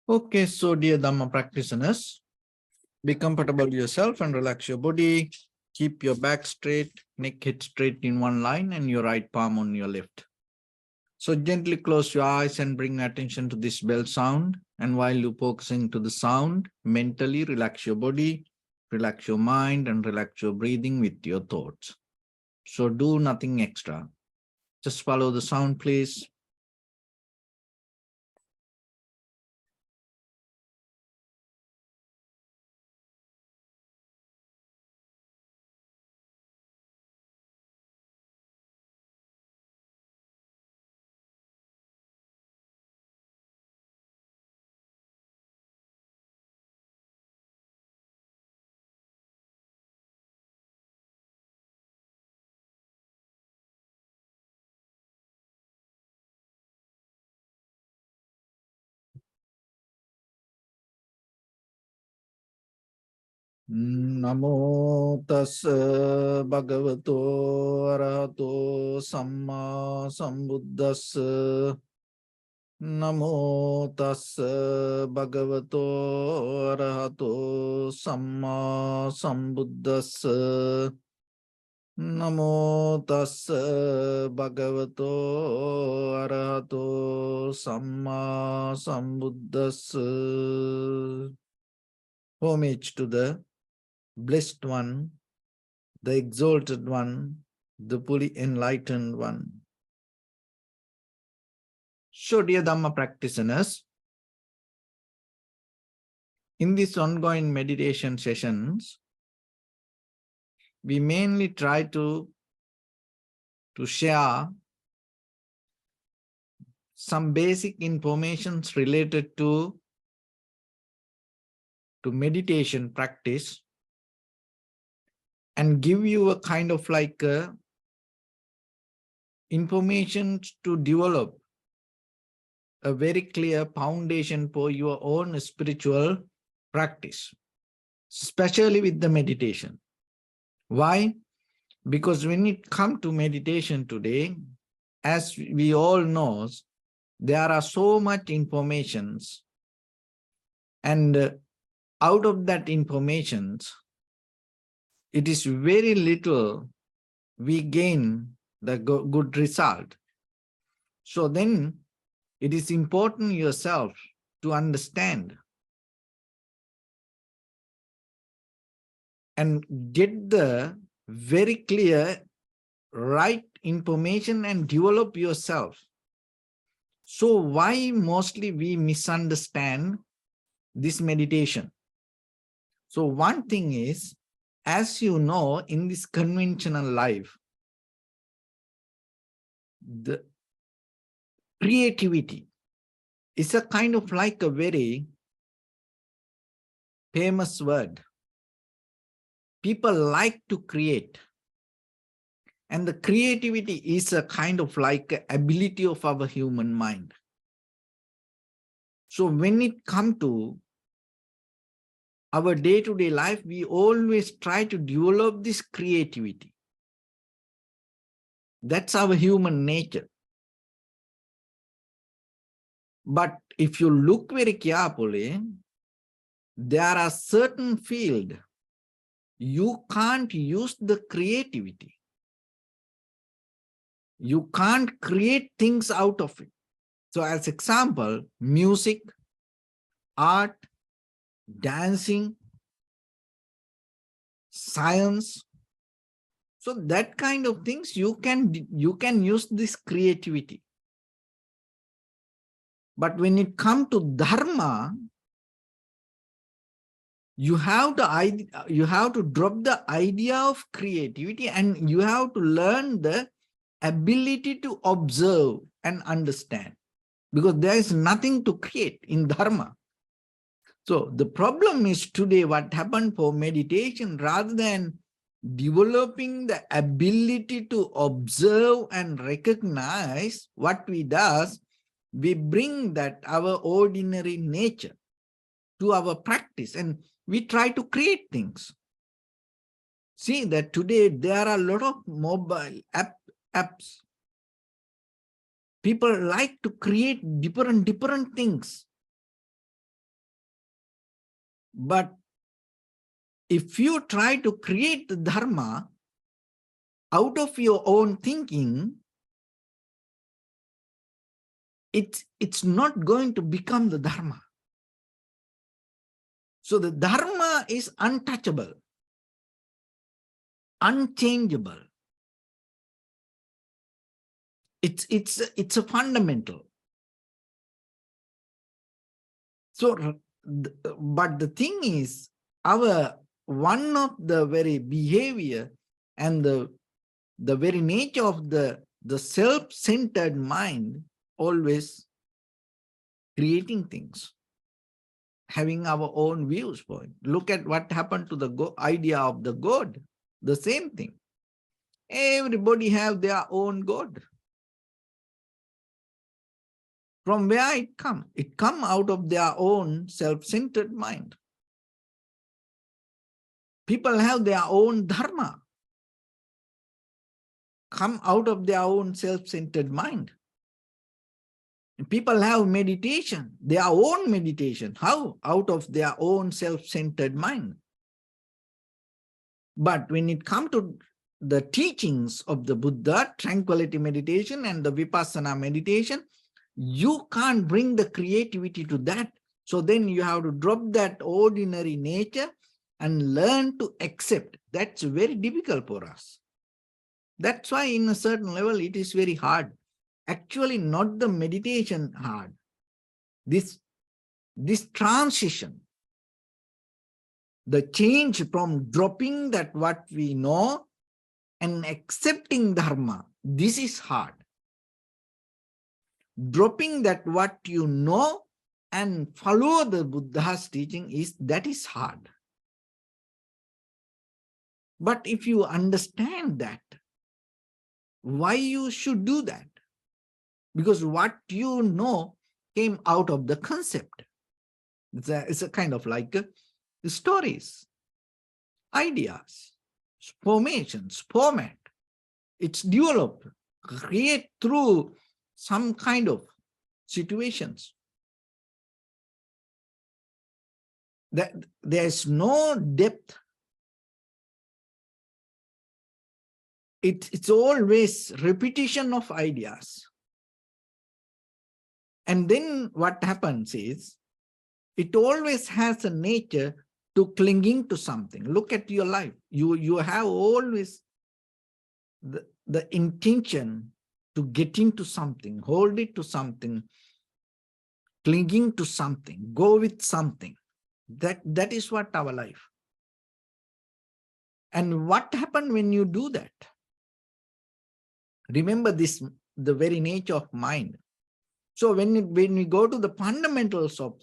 Okay, so dear Dharma practitioners, be comfortable with yourself and relax your body. Keep your back straight, neck hit straight in one line, and your right palm on your left. So gently close your eyes and bring attention to this bell sound. And while you're focusing to the sound, mentally relax your body, relax your mind, and relax your breathing with your thoughts. So do nothing extra. Just follow the sound, please. Namo tassa bhagavato arahato samma sambuddhassa. Namo tassa bhagavato arahato samma sambuddhassa. Namo tassa bhagavato arahato samma sambuddhassa. Homage to the Blessed One, the Exalted One, the fully enlightened One. So, dear Dhamma practitioners, in these ongoing meditation sessions, we mainly try to share some basic information related to meditation practice and give you a kind of like information to develop a very clear foundation for your own spiritual practice, especially with the meditation. Why? Because when it comes to meditation today, as we all know, there are so much informations, and out of that information, it is very little we gain the good result. So then it is important yourself to understand and get the very clear right information and develop yourself. So why mostly we misunderstand this meditation? So one thing is, as you know, in this conventional life, the creativity is a kind of like a very famous word. People like to create. And the creativity is a kind of like ability of our human mind. So when it comes to our day-to-day life, we always try to develop this creativity. That's our human nature. But if you look very carefully, there are certain fields you can't use the creativity. You can't create things out of it. So as example, music, art, dancing, science. So that kind of things you can use this creativity. But when it comes to Dharma, you have to drop the idea of creativity and you have to learn the ability to observe and understand, because there is nothing to create in Dharma. So the problem is today what happened for meditation, rather than developing the ability to observe and recognize, what we does, we bring that our ordinary nature to our practice and we try to create things. See that today there are a lot of mobile apps. People like to create different things. But if you try to create the Dharma out of your own thinking, it's not going to become the Dharma. So the Dharma is untouchable, unchangeable. It's a fundamental. So, but the thing is, one of the very behavior and the very nature of the self-centered mind, always creating things, having our own views for it. Look at what happened to the idea of the God. The same thing. Everybody have their own God. From where it come? It come out of their own self-centered mind. People have their own Dharma, come out of their own self-centered mind. People have meditation, their own meditation. How? Out of their own self-centered mind. But when it comes to the teachings of the Buddha, tranquility meditation and the Vipassana meditation, you can't bring the creativity to that. So then you have to drop that ordinary nature and learn to accept. That's very difficult for us. That's why in a certain level, it is very hard. Actually, not the meditation hard. This transition, the change from dropping that what we know and accepting Dharma, this is hard. Dropping that what you know and follow the Buddha's teaching that is hard. But if you understand that, why you should do that? Because what you know came out of the concept. It's a kind of like stories, ideas, formations, format. It's developed, create through some kind of situations. That there's no depth. It's always repetition of ideas. And then what happens is, it always has a nature to clinging to something. Look at your life. You have always the intention to get into something, hold it to something, clinging to something, go with something. That is what our life. And what happened when you do that? Remember this, the very nature of mind. So when we go to the fundamentals of,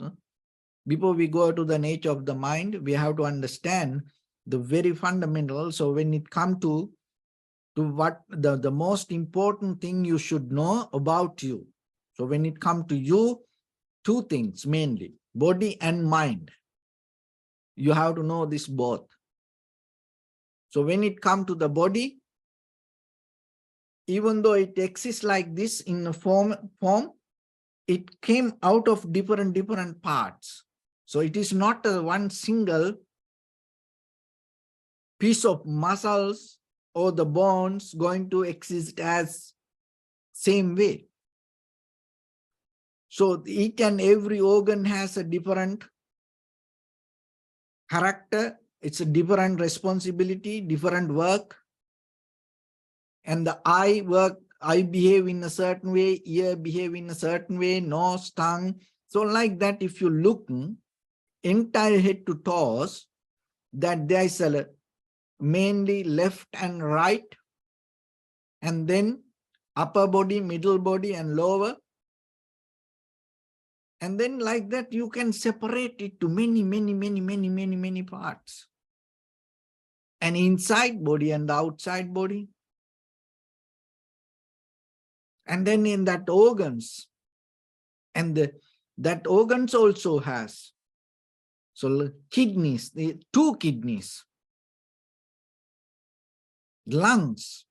before we go to the nature of the mind, we have to understand the very fundamental. So when it comes to what the most important thing you should know about you. So when it comes to you, two things mainly, body and mind. You have to know this both. So when it comes to the body, even though it exists like this in a form, it came out of different parts. So it is not a one single piece of muscles or the bones going to exist as same way. So each and every organ has a different character. It's a different responsibility, different work. And the eye behave in a certain way, ear behave in a certain way, nose, tongue. So like that, if you look entire head to toes, that there is a mainly left and right, and then upper body, middle body, and lower. And then like that, you can separate it to many parts. An inside body and the outside body. And then in that organs, and that organs also has, so kidneys, two kidneys, lungs,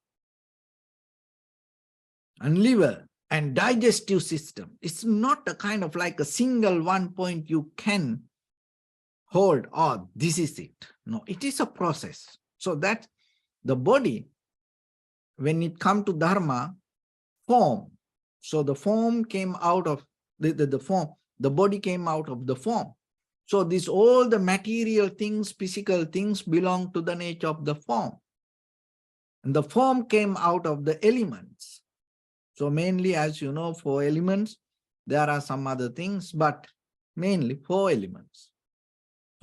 and liver, and digestive system. It's not a kind of like a single one point you can hold, oh, this is it. No, it is a process. So that the body, when it come to Dharma, form. So the form came out of the form, the body came out of the form. So this all the material things, physical things belong to the nature of the form. And the form came out of the elements. So mainly, as you know, 4 elements, there are some other things, but mainly 4 elements.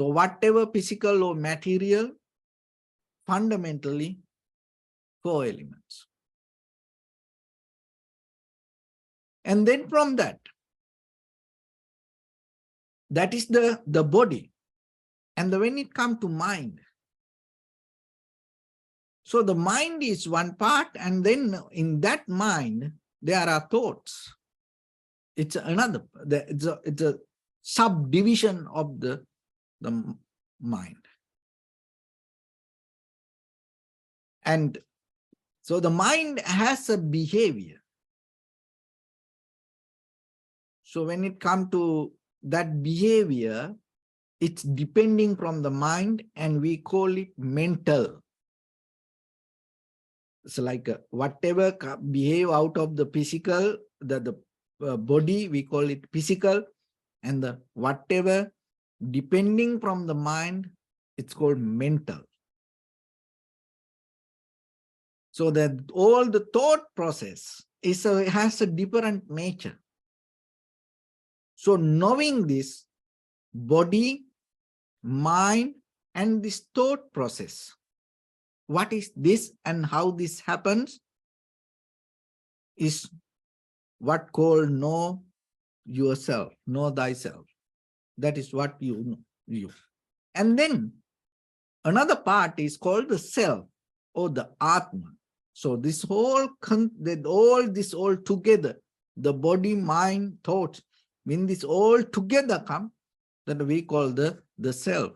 So whatever physical or material, fundamentally 4 elements. And then from that is the body. And when it comes to mind, so the mind is one part, and then in that mind, there are thoughts. It's another, it's a subdivision of the mind. And so the mind has a behavior. So when it comes to that behavior, it's depending from the mind, and we call it mental. It's like whatever behave out of the physical, the body, we call it physical, and the whatever depending from the mind, it's called mental. So that all the thought process has a different nature. So knowing this body, mind, and this thought process, what is this and how this happens, is what called know yourself, know thyself. That is what you know, you. And then another part is called the self or the Atma. So this whole, all together, the body, mind, thoughts, when this all together come, that we call the self.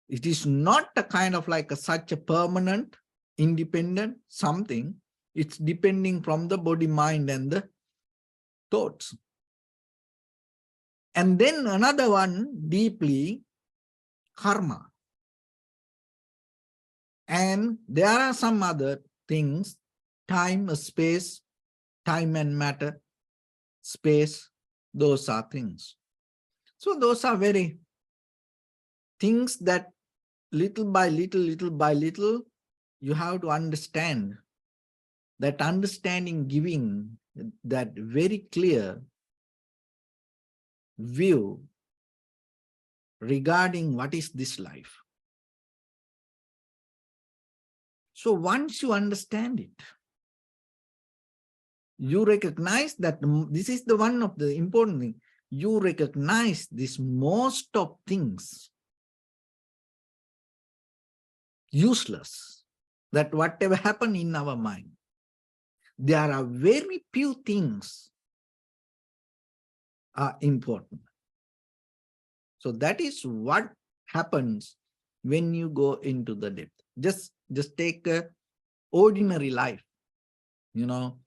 It is not a kind of like such a permanent, independent something. It's depending from the body, mind, and the thoughts. And then another one, deeply, karma. And there are some other things, time, space, time and matter, space, those are things. So those are very things that little by little, you have to understand. That understanding giving that very clear view regarding what is this life. So once you understand it, you recognize that this is the one of the important thing. You recognize this most of things useless, that whatever happened in our mind, there are very few things are important. So that is what happens when you go into the depth. Just take a ordinary life, you know.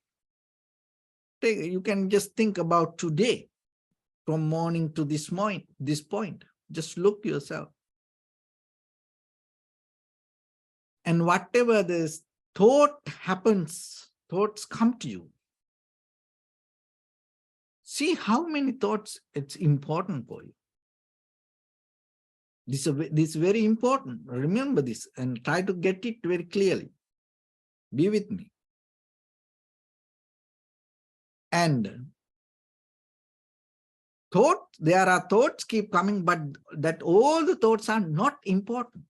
You can just think about today, from morning to this point. Just look yourself. And whatever this thought happens, thoughts come to you. See how many thoughts it's important for you. This is very important. Remember this and try to get it very clearly. Be with me. And there are thoughts keep coming, but that all the thoughts are not important.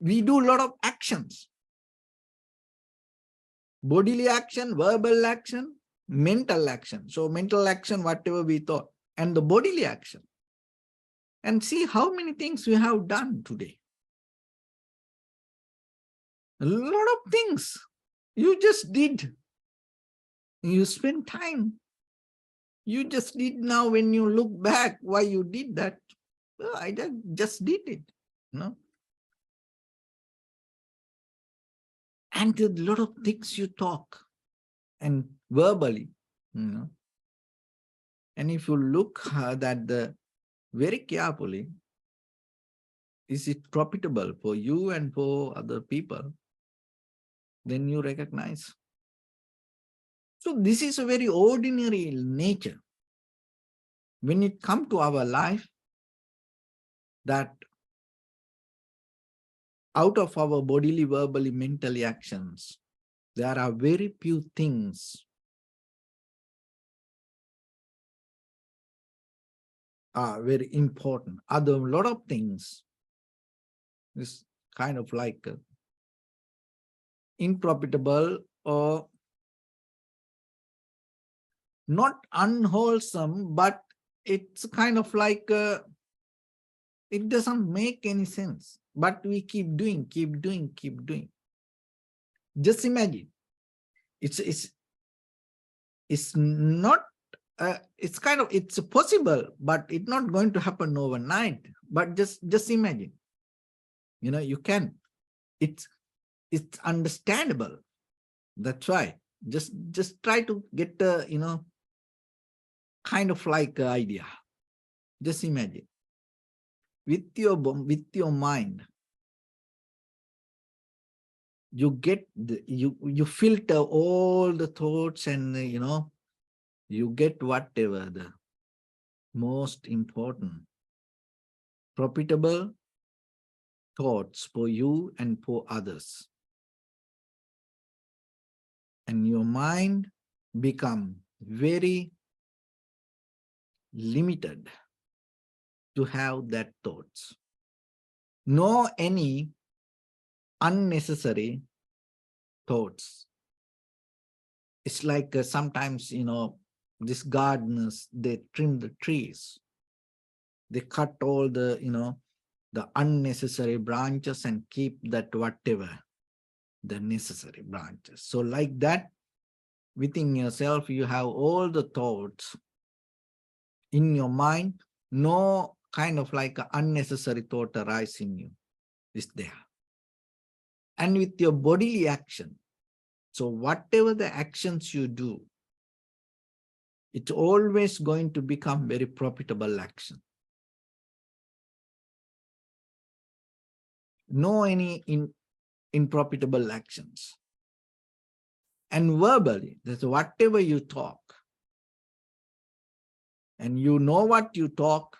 We do a lot of actions. Bodily action, verbal action, mental action. So mental action, whatever we thought, and the bodily action. And see how many things we have done today. A lot of things you just did. You spent time. You just did. Now when you look back why you did that, well, I just did it. No? And a lot of things you talk and verbally, you know. And if you look at the very carefully. Is it profitable for you and for other people? Then you recognize. So this is a very ordinary nature. When it comes to our life, that out of our bodily, verbally, mentally actions, there are very few things are very important. Other lot of things is kind of like unprofitable or not unwholesome, but it's kind of like it doesn't make any sense. But we keep doing, keep doing, keep doing. Just imagine, it's not. It's kind of, it's possible, but it's not going to happen overnight. But just imagine, you can. It's understandable. That's why. Just try to get the kind of like idea. Just imagine with your mind, you get you filter all the thoughts, and you get whatever the most important profitable thoughts for you and for others, and your mind become very limited to have that thoughts. No any unnecessary thoughts. It's like sometimes, these gardeners, they trim the trees. They cut all the, the unnecessary branches and keep that whatever the necessary branches. So like that, within yourself, you have all the thoughts in your mind. No kind of like a unnecessary thought arise in you. Is there. And with your bodily action, so whatever the actions you do, it's always going to become very profitable action. No any unprofitable actions. And verbally, that's whatever you talk, and you know what you talk,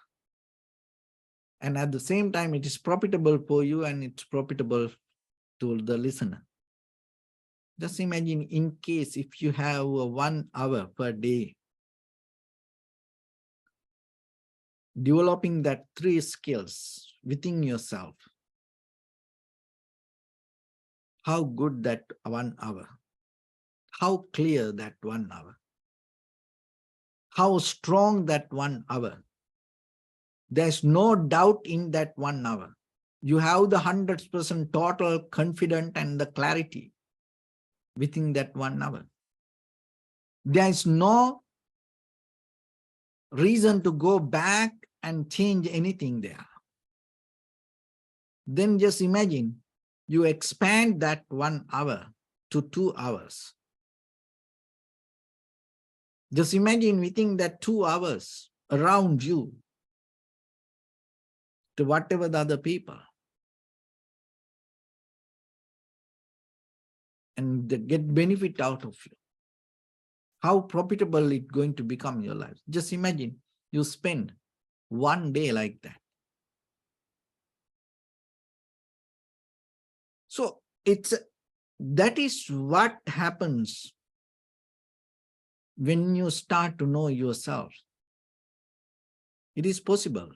and at the same time it is profitable for you and it's profitable to the listener. Just imagine, in case if you have 1 hour per day, developing that 3 skills within yourself, how good that 1 hour, how clear that 1 hour, how strong that 1 hour. There's no doubt in that 1 hour. You have the 100% total confidence and the clarity within that 1 hour. There is no reason to go back and change anything there. Then just imagine, you expand that 1 hour to 2 hours. Just imagine within that 2 hours around you, to whatever the other people, and they get benefit out of you. How profitable it's going to become your life. Just imagine you spend 1 day like that. So that is what happens when you start to know yourself. It is possible.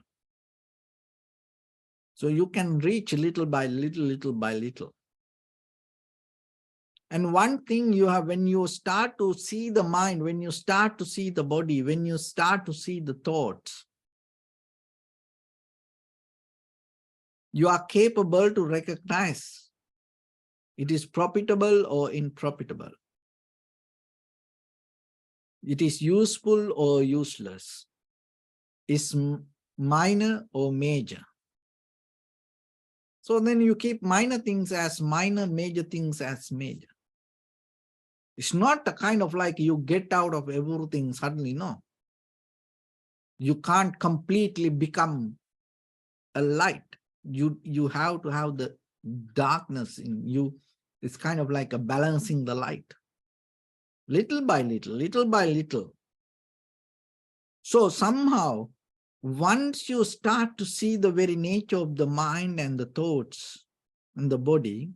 So you can reach little by little, little by little. And one thing you have, when you start to see the mind, when you start to see the body, when you start to see the thoughts, you are capable to recognize it is profitable or unprofitable. It is useful or useless. It's minor or major. So then you keep minor things as minor, major things as major. It's not the kind of like you get out of everything suddenly, no. You can't completely become a light. You have to have the darkness in you. It's kind of like a balancing the light. Little by little, little by little. So somehow, once you start to see the very nature of the mind and the thoughts and the body,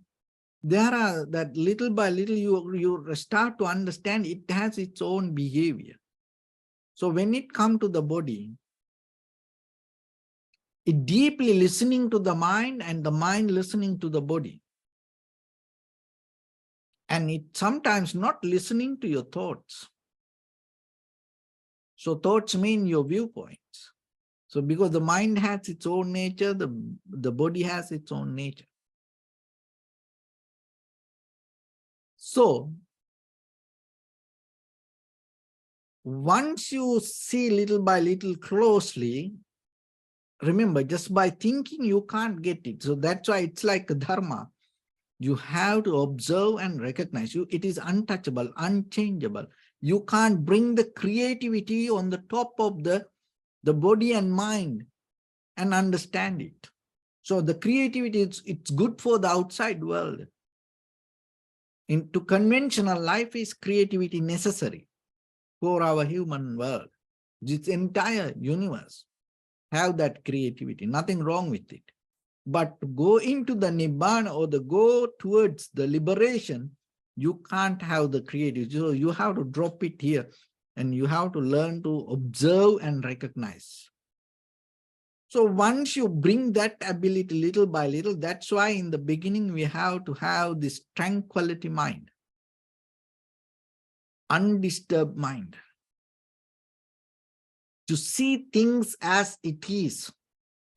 there are that little by little you start to understand it has its own behavior. So when it comes to the body, it deeply listening to the mind and the mind listening to the body. And it sometimes not listening to your thoughts. So thoughts mean your viewpoints. So because the mind has its own nature, the body has its own nature. So once you see little by little closely, remember, just by thinking, you can't get it. So that's why it's like a dharma. You have to observe and recognize. It is untouchable, unchangeable. You can't bring the creativity on the top of the body and mind and understand it. So the creativity, it's good for the outside world. Into conventional life is creativity necessary for our human world. This entire universe have that creativity, nothing wrong with it. But to go into the Nibbana or go towards the liberation, you can't have the creativity. So you have to drop it here and you have to learn to observe and recognize. So once you bring that ability little by little, that's why in the beginning we have to have this tranquility mind, undisturbed mind, to see things as it is.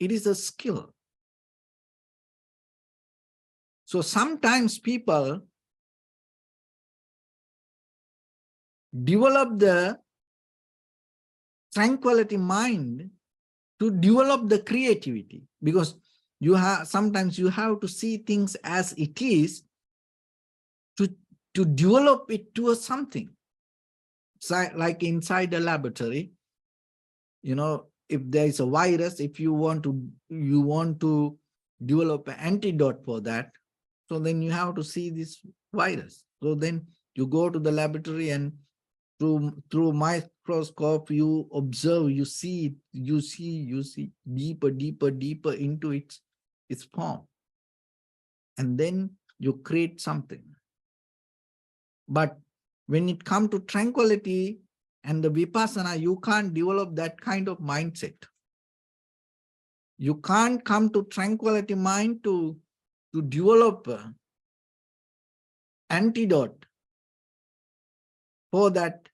It is a skill. So sometimes people develop the tranquility mind to develop the creativity, because sometimes you have to see things as it is to develop it to something. So, like inside the laboratory, if there is a virus, if you want to develop an antidote for that, so then you have to see this virus. So then you go to the laboratory and through microscope, you observe, you see deeper into its form. And then you create something. But when it comes to tranquility and the vipassana, you can't develop that kind of mindset. You can't come to tranquility mind to develop antidote for that,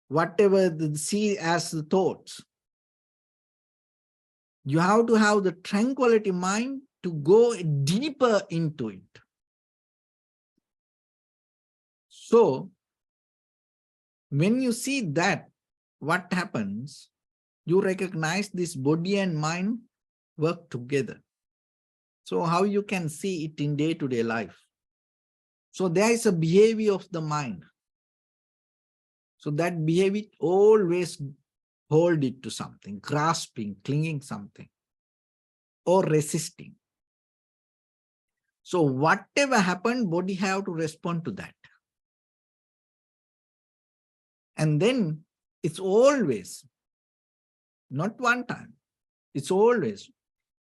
whatever the see as the thoughts. You have to have the tranquility mind to go deeper into it. So when you see that, what happens? You recognize this body and mind work together. So how you can see it in day-to-day life. So there is a behavior of the mind. So that behavior always hold it to something, grasping, clinging something, or resisting. So whatever happened, body have to respond to that. And then it's always, not one time, it's always,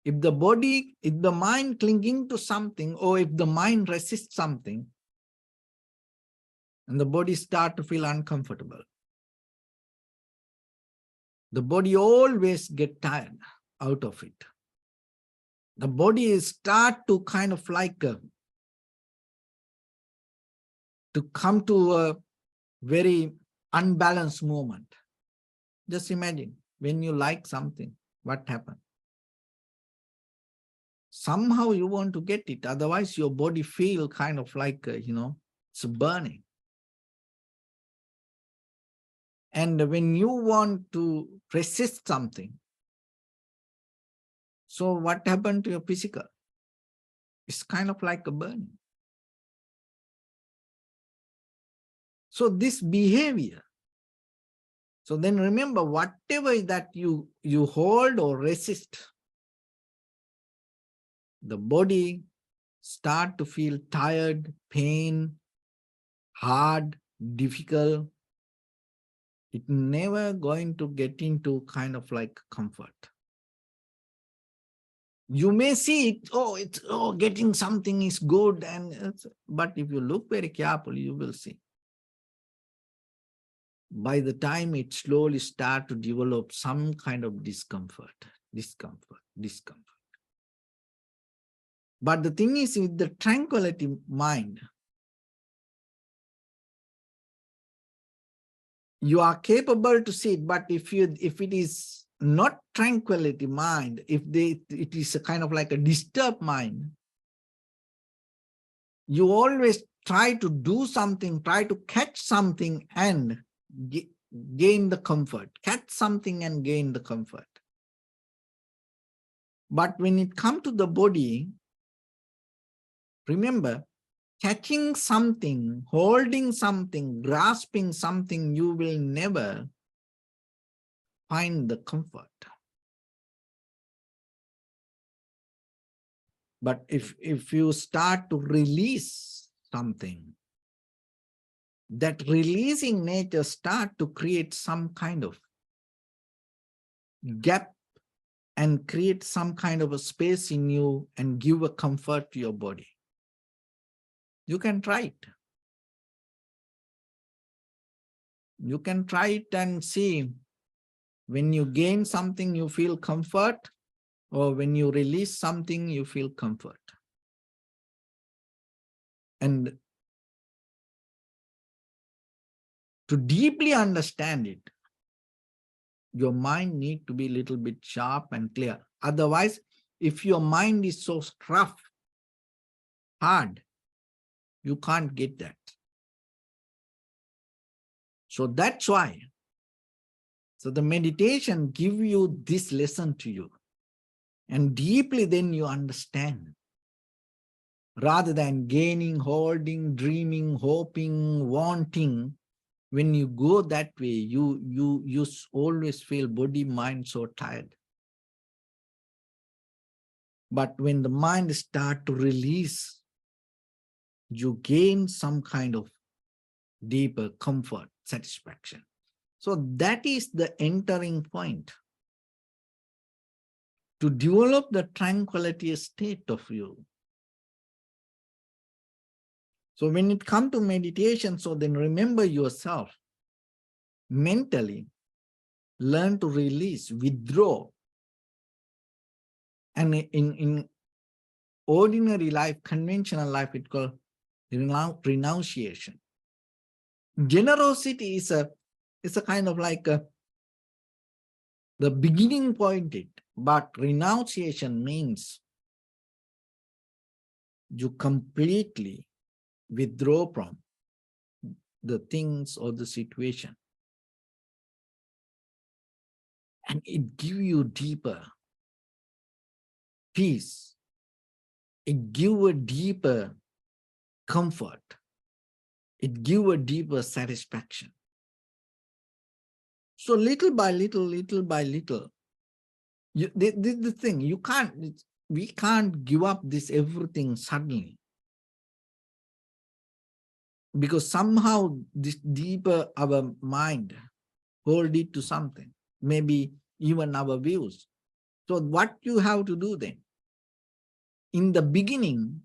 if the mind clinging to something, or if the mind resists something, and the body start to feel uncomfortable, the body always get tired out of it. The body start to kind of like to come to a very unbalanced moment. Just imagine when you like something, what happens? Somehow you want to get it, otherwise your body feel kind of like, it's burning. And when you want to resist something, so what happened to your physical? It's kind of like a burning. So this behavior So then remember, whatever that you hold or resist, the body start to feel tired, pain, hard, difficult. It never going to get into kind of like comfort. You may see it, getting something is good, but if you look very carefully, you will see. By the time it slowly start to develop some kind of discomfort. But the thing is, with the tranquility mind, you are capable to see it, but if it is not tranquility mind, it is a kind of like a disturbed mind, you always try to do something, try to catch something and gain the comfort, catch something and gain the comfort. But when it comes to the body, remember, catching something, holding something, grasping something, you will never find the comfort. But if you start to release something, that releasing nature start to create some kind of gap and create some kind of a space in you and give a comfort to your body. You can try it. You can try it and see, when you gain something, you feel comfort, or when you release something, you feel comfort. And to deeply understand it, your mind needs to be a little bit sharp and clear. Otherwise, if your mind is so rough, hard, you can't get that. So that's why. So the meditation gives you this lesson to you. And deeply then you understand. Rather than gaining, holding, dreaming, hoping, wanting, when you go that way, you always feel body, mind so tired. But when the mind starts to release, you gain some kind of deeper comfort, satisfaction. So that is the entering point to develop the tranquility state of you. So when it comes to meditation, so then remember yourself mentally, learn to release, withdraw. And in ordinary life, conventional life, it's called renunciation. Generosity is a kind of like the beginning point, but renunciation means you completely withdraw from the things or the situation. And it gives you deeper peace. It gives a deeper comfort. It gives a deeper satisfaction. So little by little, this is the thing, we can't give up this everything suddenly. Because somehow this deeper our mind hold it to something, maybe even our views. So what you have to do then? In the beginning,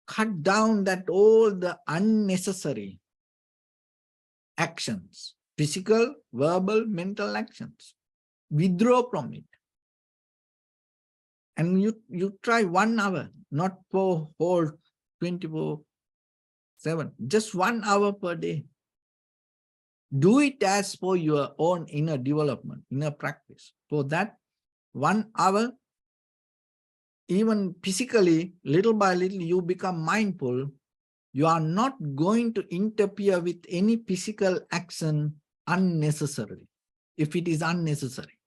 cut down that all the unnecessary actions, physical, verbal, mental actions. Withdraw from it. And you try 1 hour, not for whole 24/7, just 1 hour per day. Do it as for your own inner development, inner practice. For that 1 hour, even physically, little by little, you become mindful. You are not going to interfere with any physical action unnecessarily, if it is unnecessary.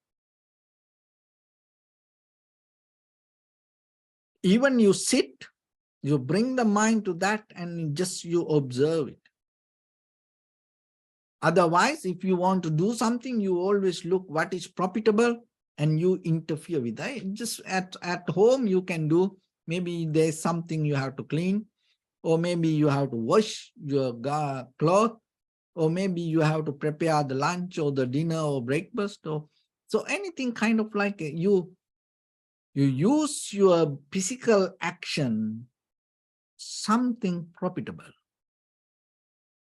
Even you sit, you bring the mind to that and just you observe it. Otherwise, if you want to do something, you always look what is profitable and you interfere with that. Just at home, you can do, maybe there's something you have to clean, or maybe you have to wash your clothes, or maybe you have to prepare the lunch or the dinner or breakfast, or so anything kind of like you use your physical action, something profitable.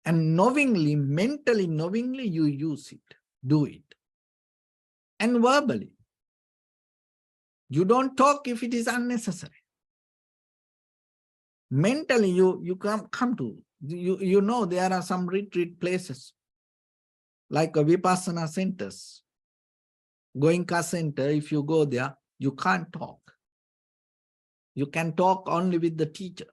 And knowingly, mentally, knowingly, you use it, do it. And verbally, you don't talk if it is unnecessary. Mentally, you come to, you know, there are some retreat places, like a Vipassana centers, Goenka center. If you go there, you can't talk. You can talk only with the teacher.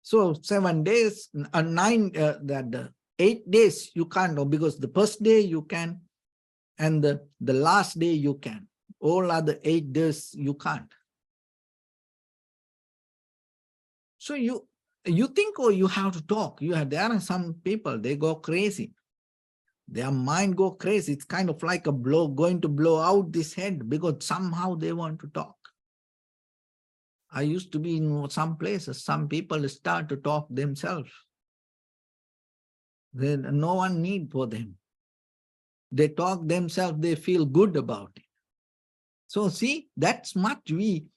So 7 days, 8 days, you can't know, because the first day you can, and the last day you can. All other 8 days you can't. So you think, oh, you have to talk. There are some people, they go crazy. Their mind go crazy. It's kind of like going to blow out this head, because somehow they want to talk. I used to be in some places, some people start to talk themselves. Then no one need for them. They talk themselves, they feel good about it. So see, that's much we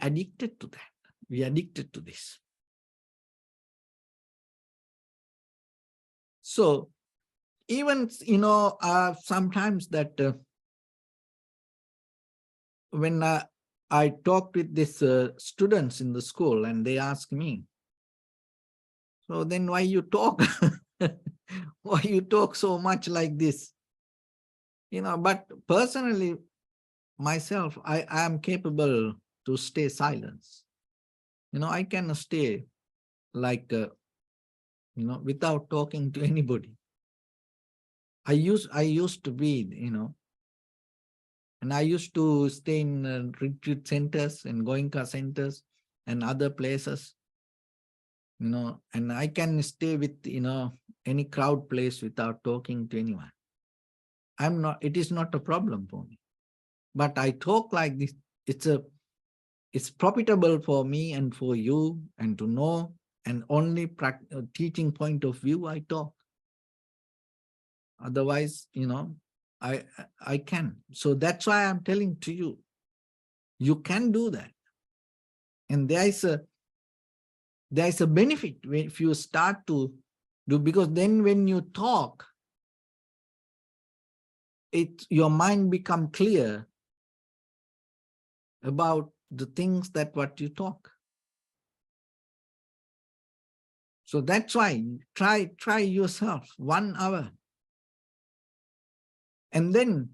addicted to that. We addicted to this. So even, sometimes that when I talked with these students in the school, and they ask me, so then why you talk? Why you talk so much like this? But personally, myself, I am capable to stay silent. I can stay like, without talking to anybody. I used to be, and I used to stay in retreat centers and Goenka centers and other places, and I can stay with, any crowd place without talking to anyone. It is not a problem for me. But I talk like this. It's profitable for me and for you, and to know, and only teaching point of view I talk. Otherwise, I can. So that's why I'm telling to you, you can do that. And there is a benefit if you start to do, because then when you talk, your mind become clear about the things that what you talk. So that's why try yourself 1 hour. And then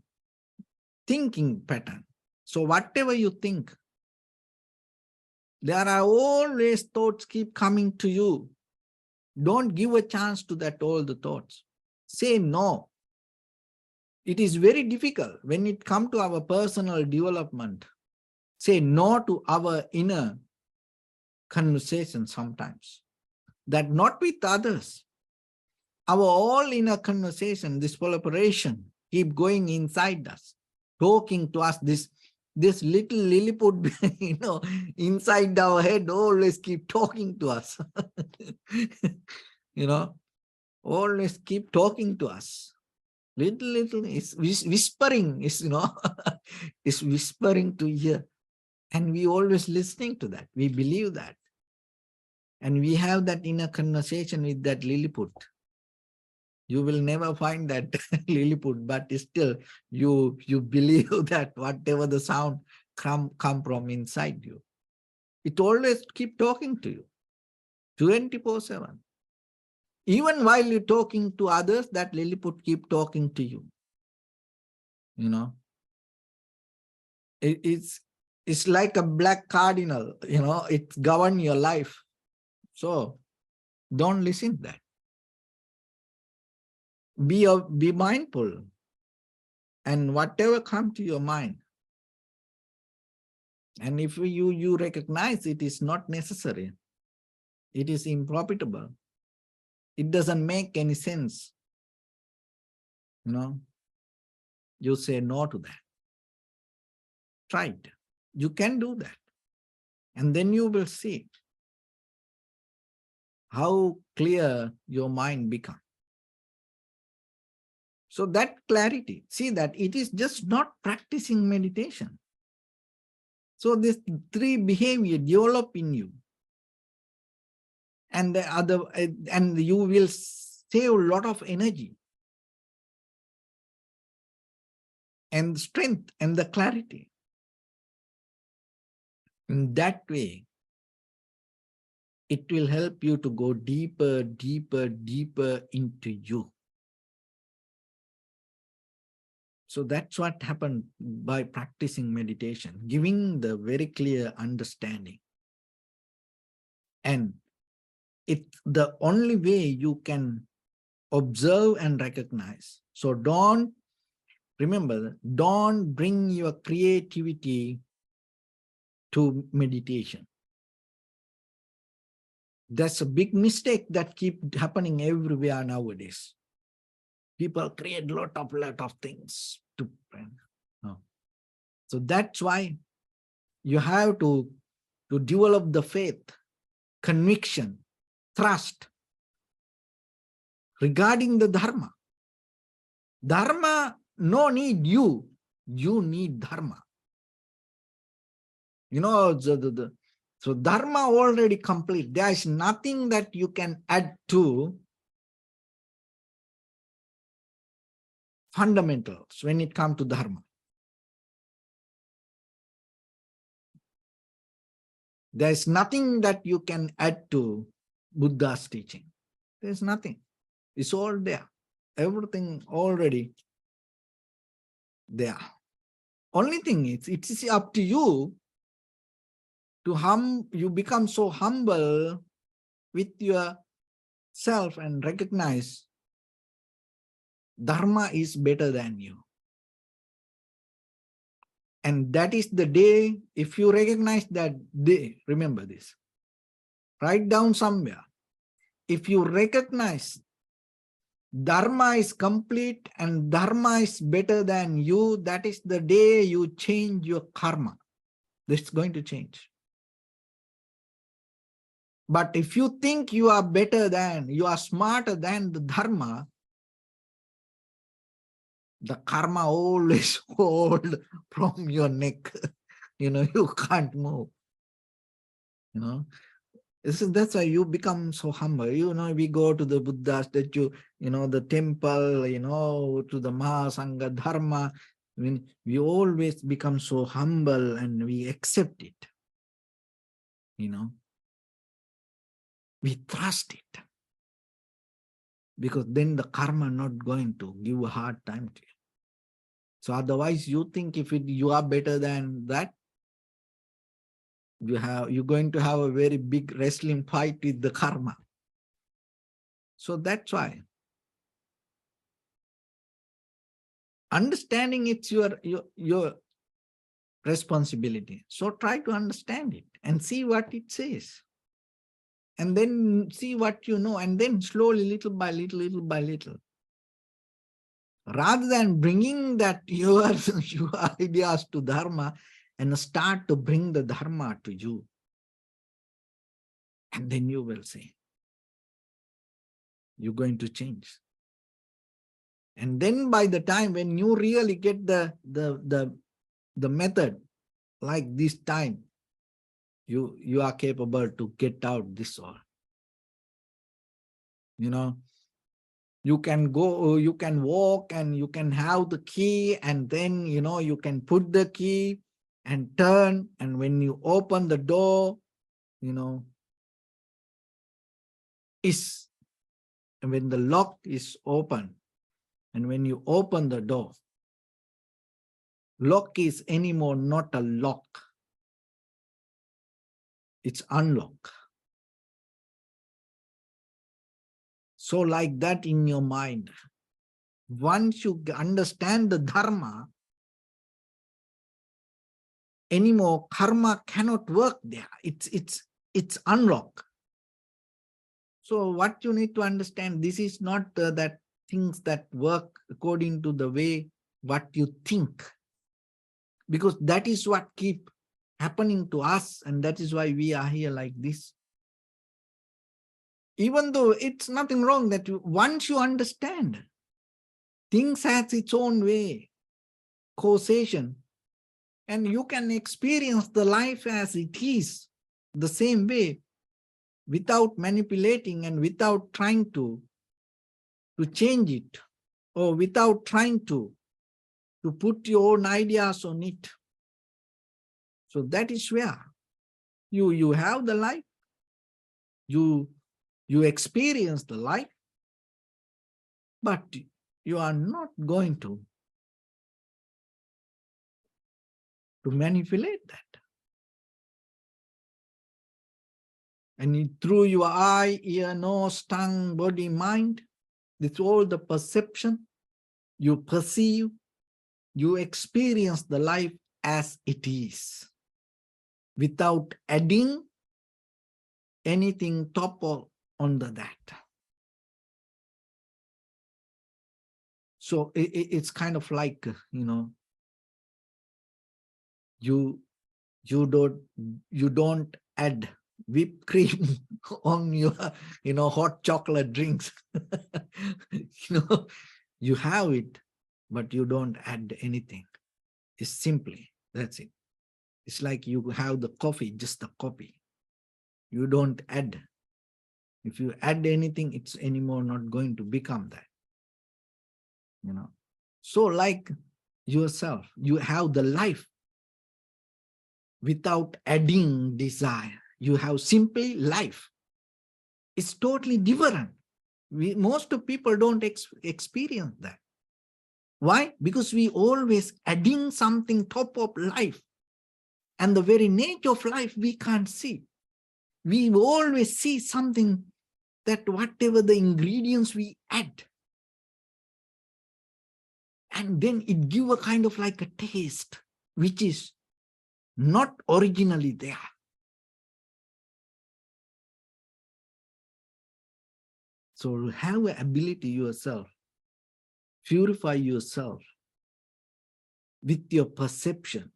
thinking pattern. So whatever you think, there are always thoughts keep coming to you. Don't give a chance to that all the thoughts. Say no. It is very difficult when it comes to our personal development. Say no to our inner conversation sometimes. That not with others. Our all inner conversation, this collaboration, keep going inside us, talking to us. This little Lilliput, inside our head always keep talking to us. Always keep talking to us. Little is whispering, is is whispering to hear. And we always listening to that. We believe that. And we have that inner conversation with that Lilliput. You will never find that Lilliput, but still you believe that whatever the sound come from inside you. It always keep talking to you 24/7. Even while you're talking to others, that Lilliput keep talking to you. It's like a black cardinal, it governs your life. So don't listen to that. Be mindful, and whatever comes to your mind, and if you recognize it is not necessary, it is unprofitable, it doesn't make any sense, you say no to that. Try it. You can do that. And then you will see how clear your mind becomes. So that clarity, see that it is just not practicing meditation. So these three behavior develop in you. And and you will save a lot of energy and strength and the clarity. In that way, it will help you to go deeper, deeper, deeper into you. So that's what happened by practicing meditation, giving the very clear understanding. And it's the only way you can observe and recognize. So remember, don't bring your creativity to meditation. That's a big mistake that keeps happening everywhere nowadays. People create a lot of things to. So that's why you have to develop the faith, conviction, trust regarding the Dharma. Dharma no need you. You need Dharma. So Dharma already complete. There is nothing that you can add to fundamentals when it comes to Dharma. There is nothing that you can add to Buddha's teaching. There is nothing. It's all there. Everything already there. Only thing is, it is up to you to you become so humble with yourself and recognize Dharma is better than you. And that is the day, if you recognize that day, remember this, write down somewhere. If you recognize Dharma is complete and Dharma is better than you, that is the day you change your karma. This is going to change. But if you think you are better than, you are smarter than the Dharma, the karma always hold from your neck. You can't move. That's why you become so humble. We go to the Buddha statue, the temple, to the Mahasangha Dharma. We always become so humble and we accept it. We trust it. Because then the karma not going to give a hard time to you. So otherwise you think if you are better than that, you're going to have a very big wrestling fight with the karma. So that's why understanding it's your responsibility. So try to understand it and see what it says. And then see what you know, and then slowly, little by little, little by little. Rather than bringing that your ideas to Dharma, and start to bring the Dharma to you. And then you will see. You're going to change. And then by the time when you really get the method, like this time, you are capable to get out this all. You can go, you can walk, and you can have the key, and then, you can put the key and turn, and when you open the door, when the lock is open, and when you open the door, lock is anymore not a lock. It's unlock. So like that in your mind, once you understand the Dharma, anymore karma cannot work there. It's unlocked. So what you need to understand, this is not that things that work according to the way what you think, because that is what keep happening to us, and that is why we are here like this. Even though it's nothing wrong that once you understand, things has its own way, causation, and you can experience the life as it is, the same way, without manipulating and without trying to change it, or without trying to put your own ideas on it. So that is where you have the life, you experience the life, but you are not going to manipulate that. And through your eye, ear, nose, tongue, body, mind, it's all the perception, you perceive, you experience the life as it is, without adding anything top or under that. So it's kind of like, you don't add whipped cream on your hot chocolate drinks. You have it, but you don't add anything. It's simply, that's it. It's like you have the coffee, just the coffee. You don't add. If you add anything, it's anymore not going to become that. So like yourself, you have the life without adding desire. You have simply life. It's totally different. Most of people don't experience that. Why? Because we always adding something top of life. And the very nature of life we can't see. We always see something that whatever the ingredients we add, and then it give a kind of like a taste, which is not originally there. So have an ability yourself, purify yourself with your perception,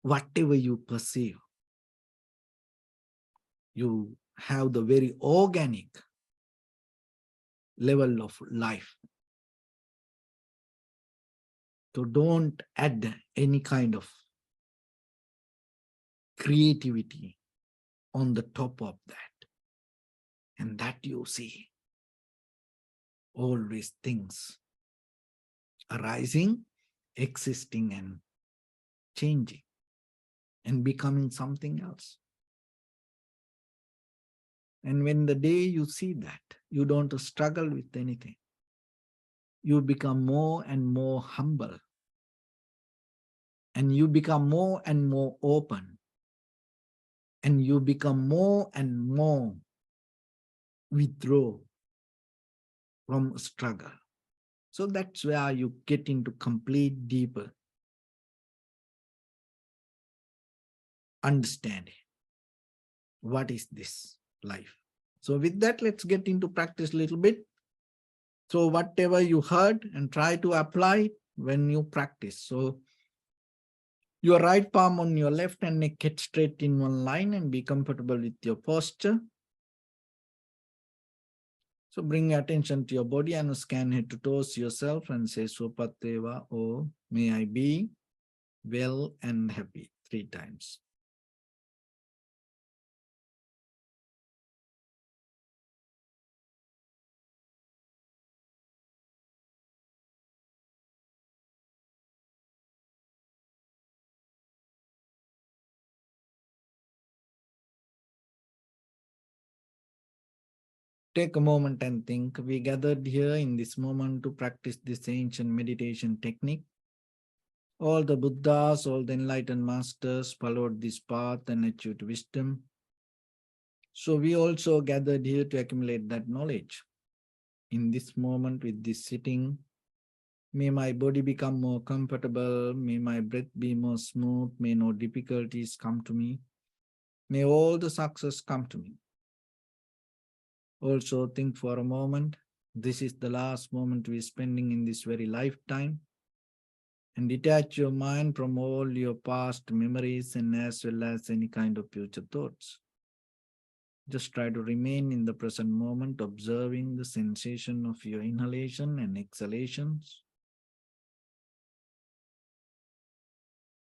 whatever you perceive. You have the very organic level of life. So don't add any kind of creativity on the top of that. And that you see always things arising, existing, and changing, and becoming something else. And when the day you see that, you don't struggle with anything. You become more and more humble. And you become more and more open. And you become more and more withdraw from struggle. So that's where you get into complete deeper understanding. What is this life? So with that, let's get into practice a little bit. So whatever you heard, and try to apply when you practice. So your right palm on your left and neck, get straight in one line and be comfortable with your posture. So bring your attention to your body and scan head to toes yourself and say Swapateva, or may I be well and happy 3 times. Take a moment and think. We gathered here in this moment to practice this ancient meditation technique. All the Buddhas, all the enlightened masters followed this path and achieved wisdom. So we also gathered here to accumulate that knowledge. In this moment with this sitting, may my body become more comfortable. May my breath be more smooth. May no difficulties come to me. May all the success come to me. Also, think for a moment. This is the last moment we're spending in this very lifetime. And detach your mind from all your past memories and as well as any kind of future thoughts. Just try to remain in the present moment, observing the sensation of your inhalation and exhalations.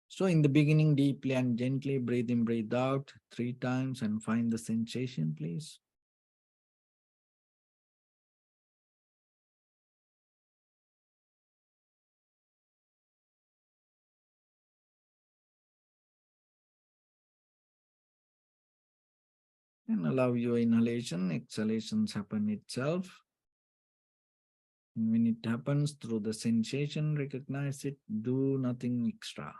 So, in the beginning, deeply and gently breathe in, breathe out 3 times and find the sensation, please. And allow your inhalation, exhalations happen itself. And when it happens through the sensation, recognize it, do nothing extra.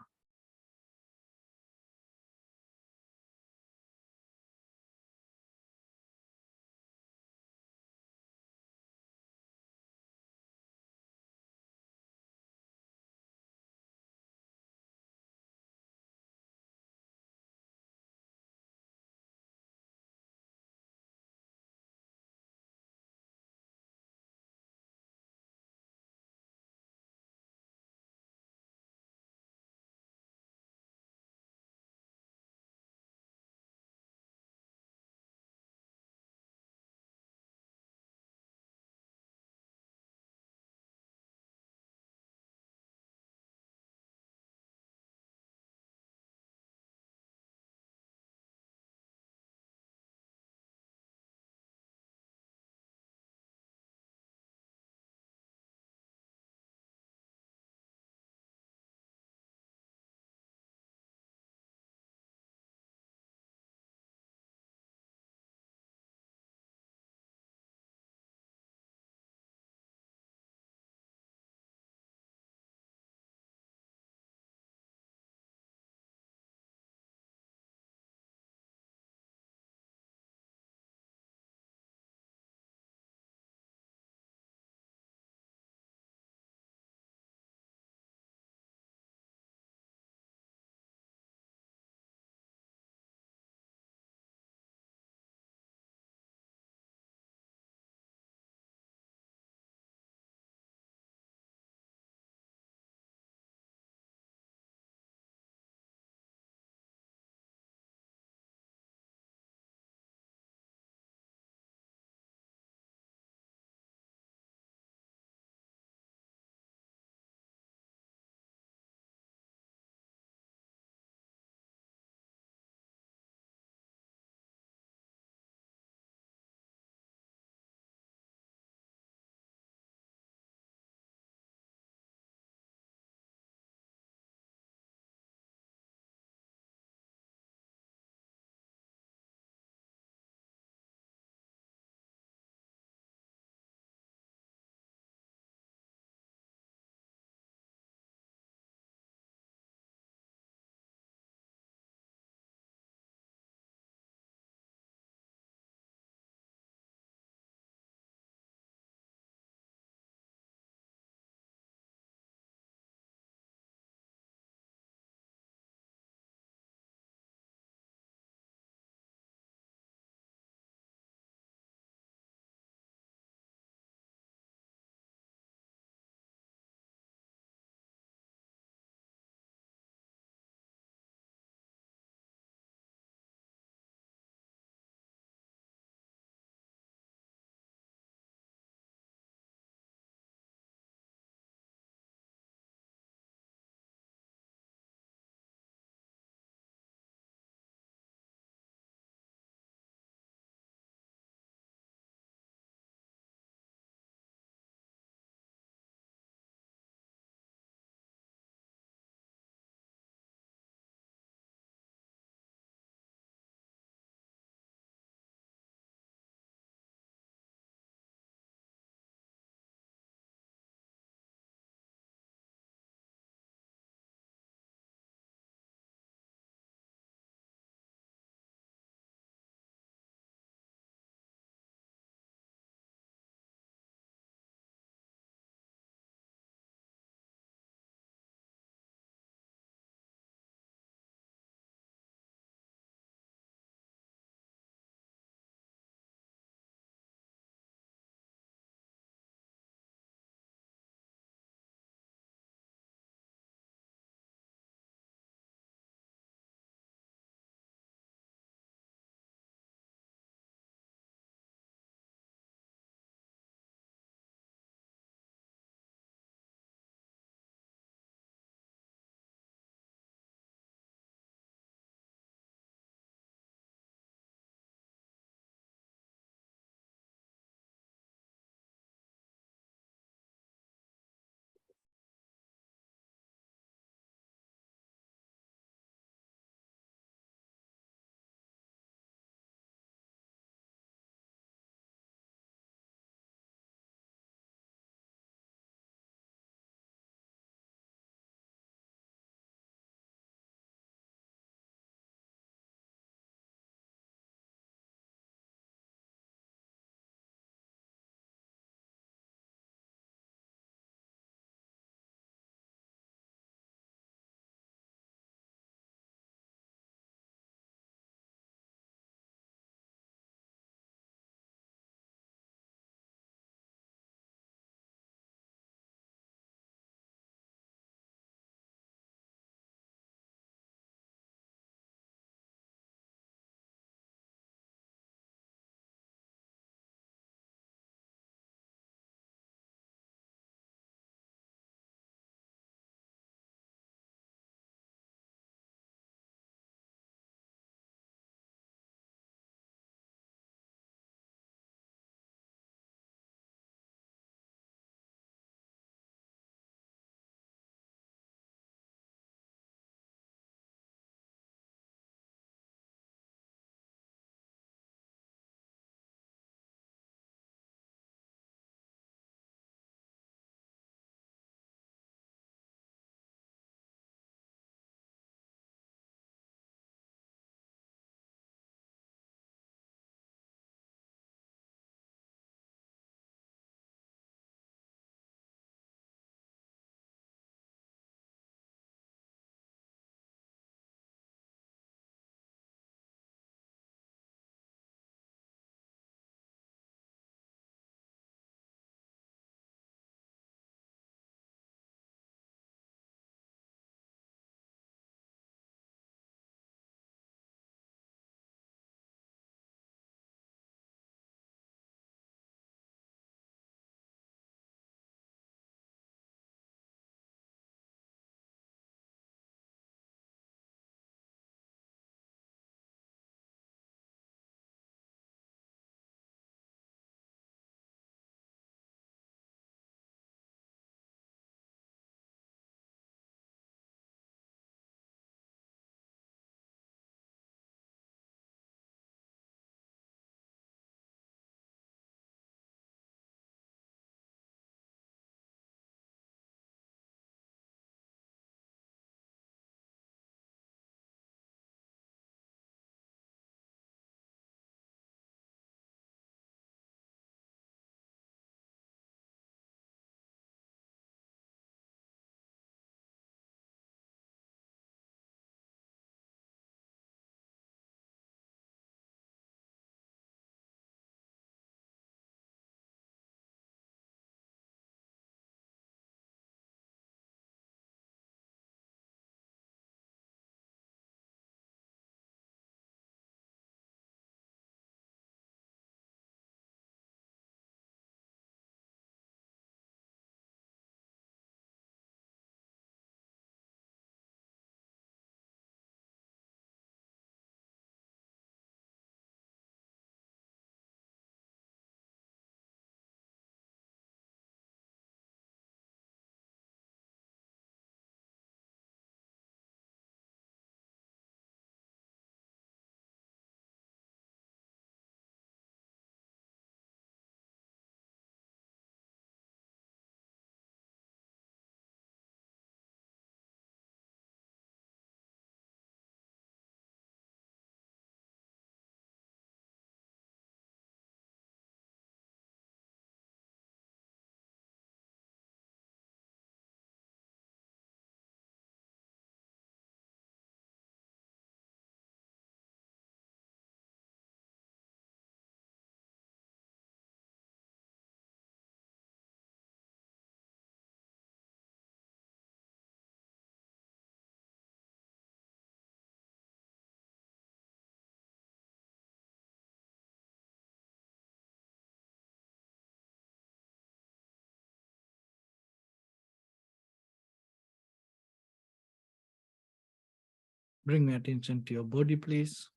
Bring attention to your body, please.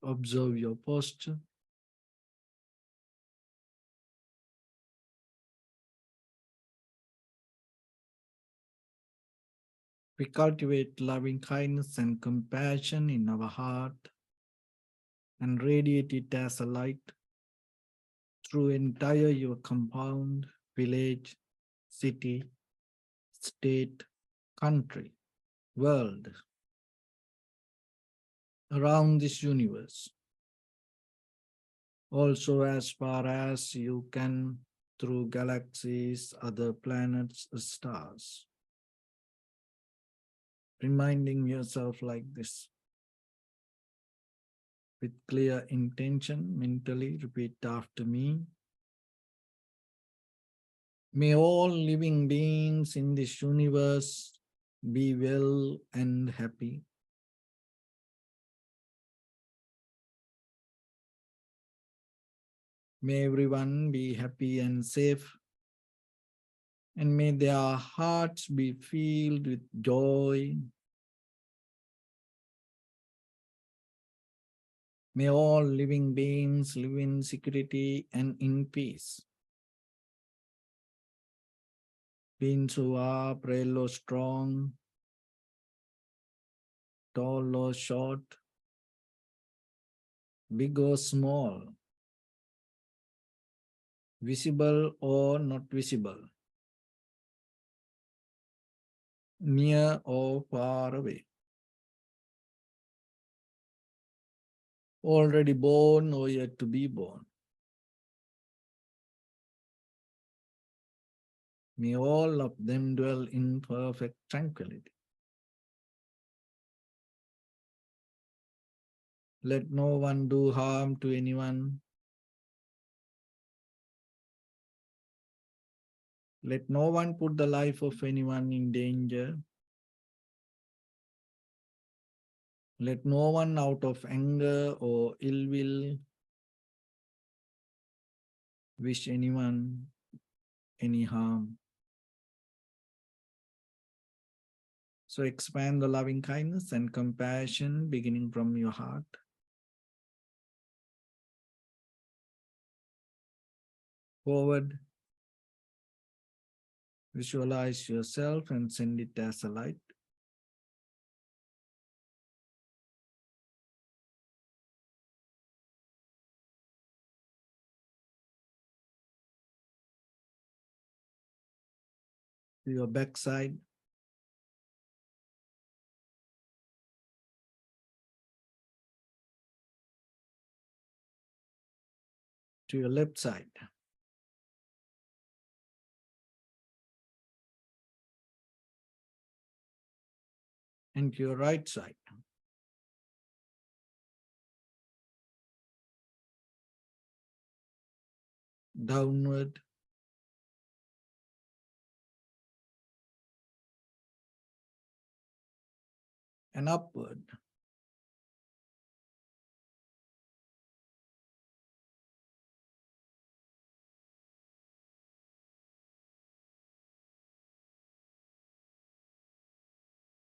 Observe your posture. We cultivate loving kindness and compassion in our heart and radiate it as a light through entire your compound, village, city, state, country, world, around this universe. Also as far as you can through galaxies, other planets, stars. Reminding yourself like this. With clear intention, mentally repeat after me. May all living beings in this universe be well and happy. May everyone be happy and safe. And may their hearts be filled with joy. May all living beings live in security and in peace. Beings who are frail or strong, tall or short, big or small, visible or not visible, near or far away, already born or yet to be born. May all of them dwell in perfect tranquility. Let no one do harm to anyone. Let no one put the life of anyone in danger. Let no one out of anger or ill will wish anyone any harm. So expand the loving kindness and compassion beginning from your heart. Forward. Visualize yourself and send it as a light. To your backside. To your left side. And to your right side. Downward. And upward.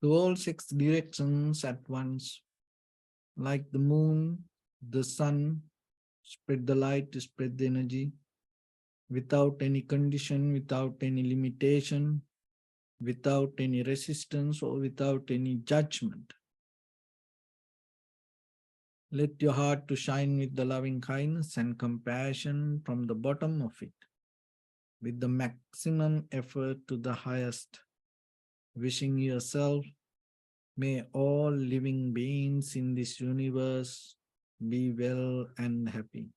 To all 6 directions at once. Like the moon, the sun, spread the light, spread the energy. Without any condition, without any limitation, without any resistance or without any judgment. Let your heart to shine with the loving kindness and compassion from the bottom of it, with the maximum effort to the highest, wishing yourself, may all living beings in this universe be well and happy.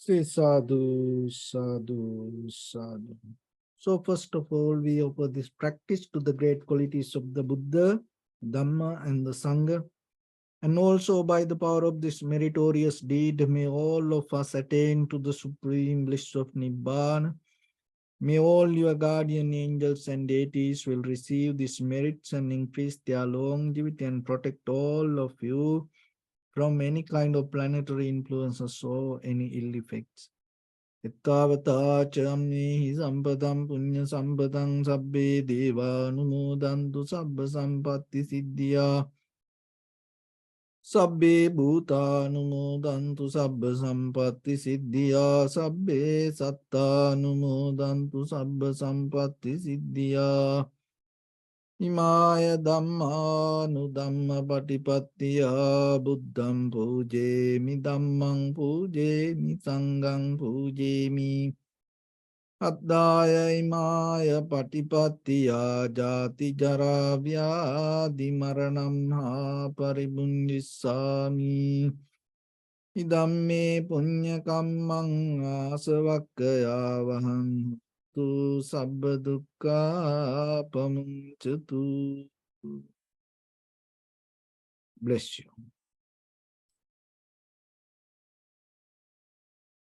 Say sadhu, sadhu, sadhu. So first of all, we offer this practice to the great qualities of the Buddha, Dhamma, and the Sangha. And also by the power of this meritorious deed, may all of us attain to the supreme bliss of Nibbana. May all your guardian angels and deities will receive these merits and increase their longevity and protect all of you from any kind of planetary influences or any ill effects. Ittavata chamnehi sampadam punya sampadam sabbe deva numodantu sabba sampatti siddhya sabbe bhuta numodantu sabba sampatti siddhya sabbe satta numodantu sabba sampatti siddhya Imaya Dhamma nu Dhamma Patipattiya Buddham Puje Mi Dhammang Puje Mi Sangang Puje Mi Addaya Imaya Patipattiya Jati Jara Vyadi Maranam Ha Paribundissami Idamme Punya Kammang Asavakkaya Vaham tu sabba dukkha pamuncatu. Bless you.